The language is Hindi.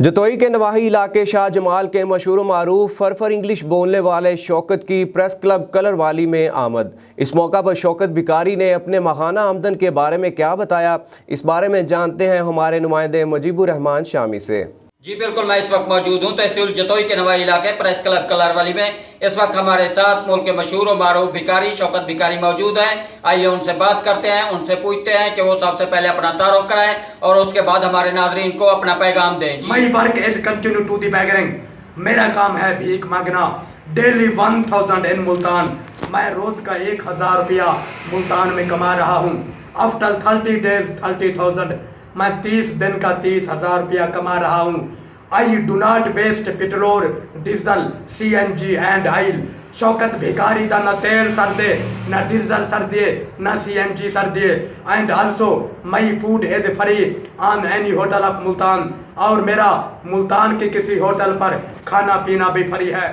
जतोई के नवाही इलाके शाह जमाल के मशहूर मारूफ फरफर इंग्लिश बोलने वाले शौकत की प्रेस क्लब कलर वाली में आमद। इस मौका पर शौकत भिकारी ने अपने माहाना आमदन के बारे में क्या बताया, इस बारे में जानते हैं हमारे नुमाइंदे मुजीबुर रहमान शामी से। जी बिल्कुल, मैं इस वक्त मौजूद हूँ तहसील जतोई के नवाही इलाके प्रेस क्लब कलरवाली में। इस वक्त हमारे साथ मुल्क के मशहूर और मारूफ भिकारी शौकत भिकारी मौजूद हैं। आइए उनसे बात करते हैं, उनसे पूछते हैं कि वो सबसे पहले अपना तारुफ कराएं और उसके बाद हमारे नाजरीन को अपना पैगाम दें। My work is continue to the begging. मेरा काम है भीख मांगना। Daily 1000 in Multan. मैं रोज का 1000 रुपया मुल्तान में कमा रहा हूँ। After 30 days 30,000। मैं 30 दिन का 30,000 रुपया कमा रहा हूँ। I do not waste petrol, diesel, CNG and oil. Shaukat भिकारी दा ना तेल सर दे, ना डीजल सर दे, ना CNG sir they. And also my food is free on any hotel of Multan. और मेरा मुल्तान के किसी होटल पर खाना पीना भी फ्री है।